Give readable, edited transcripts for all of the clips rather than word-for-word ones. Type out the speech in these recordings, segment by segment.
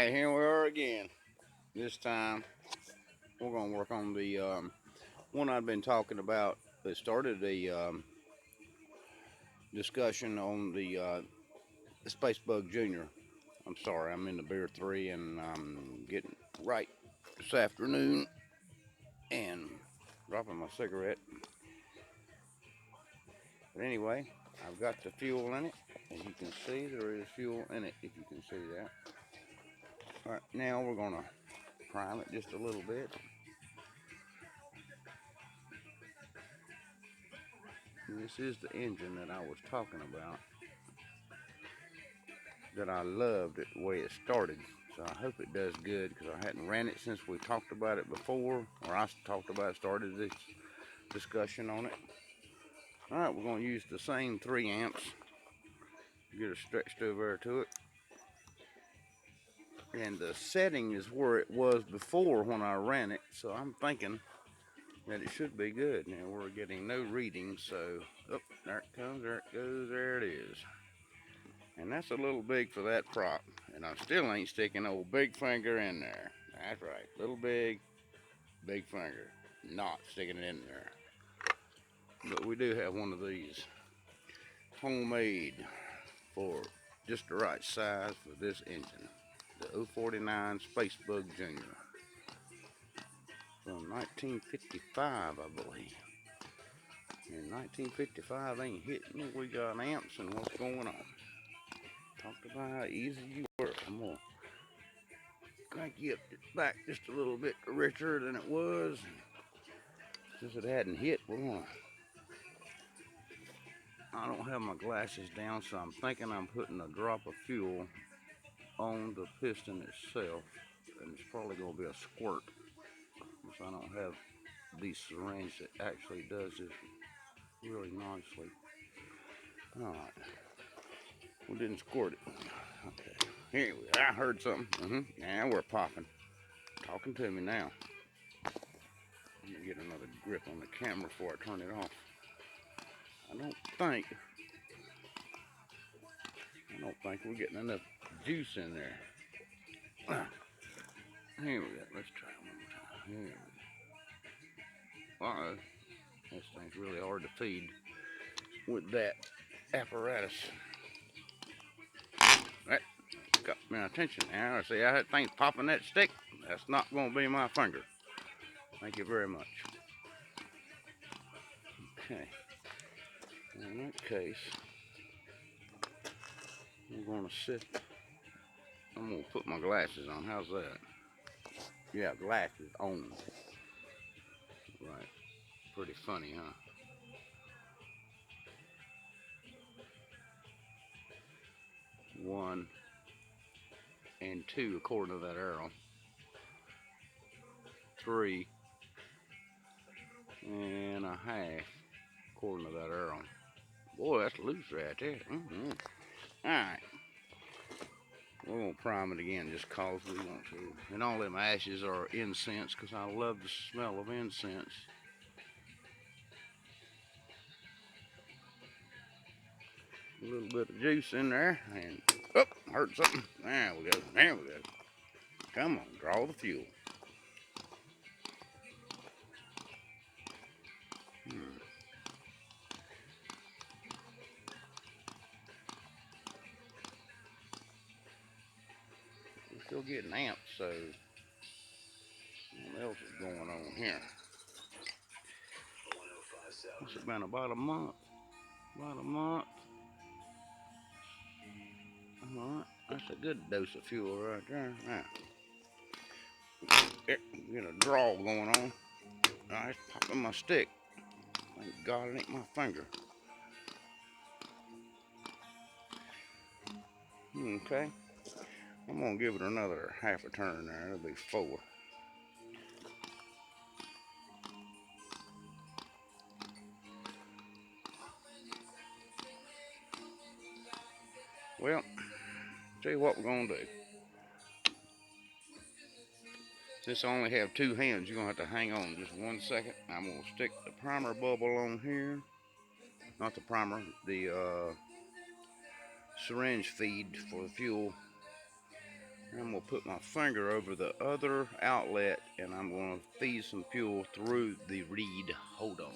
Alright, here we are again. This time we're going to work on the one I've been talking about that started a discussion on the Space Bug Junior. I'm sorry, I'm in the Beer 3 and I'm getting right this afternoon and dropping my cigarette. But anyway, I've got the fuel in it. As you can see, there is fuel in it, if you can see that. Alright, now we're going to prime it just a little bit. This is the engine that I was talking about, that I loved it the way it started. So I hope it does good, because I hadn't ran it since we talked about it before, or I talked about it, started this discussion on it. Alright, we're going to use the same 3 amps. Get a stretched over to it. And the setting is where it was before when I ran it, so I'm thinking that it should be good. Now we're getting no readings, so oh, there it comes, there it goes, there it is. And that's a little big for that prop. And I still ain't sticking old big finger in there. That's right, little big finger, not sticking it in there. But we do have one of these homemade for just the right size for this engine. The 049 Space Bug Junior. From 1955, I believe. And 1955 ain't hitting. We got amps and what's going on. Talked about how easy you work. I'm gonna crank you up back just a little bit richer than it was. Since it hadn't hit, we're gonna. I don't have my glasses down, so I'm thinking I'm putting a drop of fuel on the piston itself, and it's probably gonna be a squirt. So I don't have the syringe that actually does this really nicely. All right, we didn't squirt it. Okay, here we go. I heard something. Now we're popping. Talking to me now. Let me get another grip on the camera before I turn it off. I don't think we're getting enough juice in there. Here we go. Let's try it one more time. Here we go. Uh-oh. This thing's really hard to feed with that apparatus. That got my attention now. See, that thing's popping that stick. That's not going to be my finger. Thank you very much. Okay. In that case, I'm going to put my glasses on. How's that? Yeah, glasses on. Right. Pretty funny, huh? 1 and 2 according to that arrow. 3 and a half according to that arrow. Boy, that's loose right there. Alright. We're going to prime it again just cause we want to. And all them ashes are incense, because I love the smell of incense. A little bit of juice in there, and oh, heard something. There we go. There we go. Come on, draw the fuel. We're still getting amped, so what else is going on here? It's been about a month. Alright, that's a good dose of fuel right there. Get a draw going on. Alright, it's popping my stick. Thank God it ain't my finger. Okay. I'm gonna give it another half a turn there. It'll be 4. Well, see what we're gonna do. Since I only have 2 hands, you're gonna have to hang on just 1 second. I'm gonna stick the primer bubble on here. Not the primer, the syringe feed for the fuel I'm going to put my finger over the other outlet and I'm going to feed some fuel through the reed. Hold on.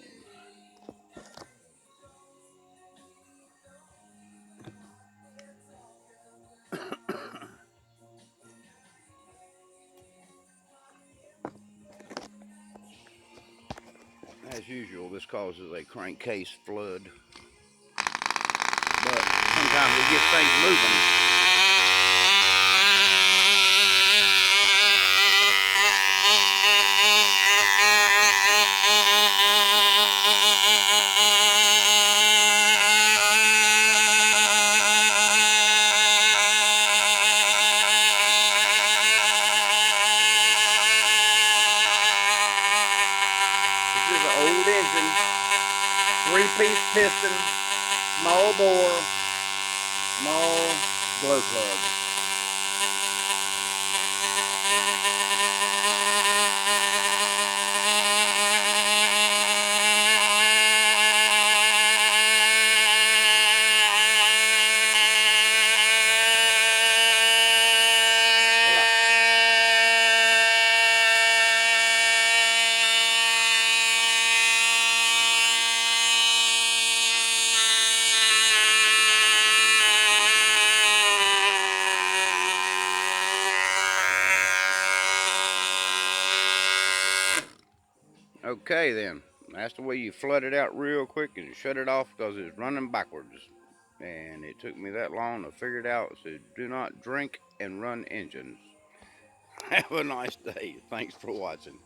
As usual, this causes a crankcase flood, but sometimes it gets things moving. This is an old engine, 3-piece piston, small bore, small glow plug. Okay then, that's the way you flood it out real quick and shut it off because it's running backwards. And it took me that long to figure it out, so do not drink and run engines. Have a nice day. Thanks for watching.